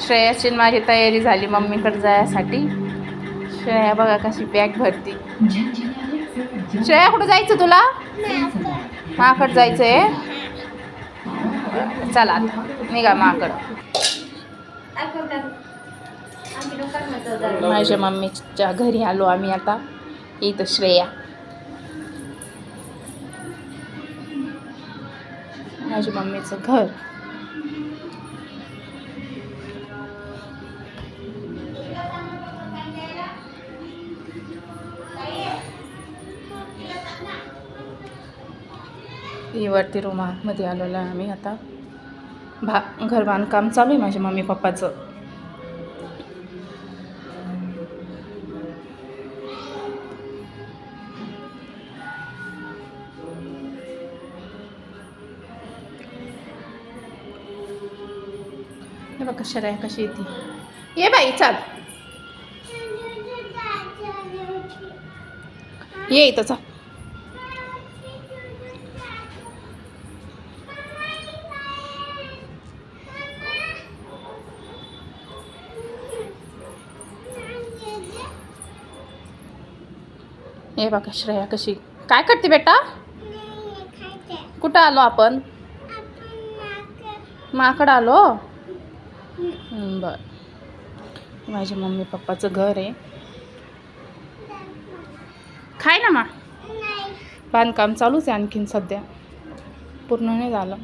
श्रेयाची माझी तयारी झाली मम्मीकडे जायसाठी. श्रेया बघा कशी बॅग भरती. श्रेया कुठं जायचं तुला? माकडं जायचं आहे. चला आता निघा माकडं. माझ्या मम्मीच्या घरी आलो आम्ही आता. इथं श्रेया माझ्या मम्मीचं घर. वरती रूममध्ये आलेलो आहे आम्ही आता. घर बांधकाम चालू आहे माझ्या मम्मी पप्पाचं. हे बघा श्रेया कशी येते. ये बाई चाल ये इथं चाल. हे बघा श्रेया कशी. काय करते बेटा? कुठं आलो आपण? माकडं आलो. बर. माझ्या मम्मी पप्पाचं घर आहे. खाय ना मा. बांधकाम चालूच आहे आणखीन सध्या पूर्ण नाही झालं.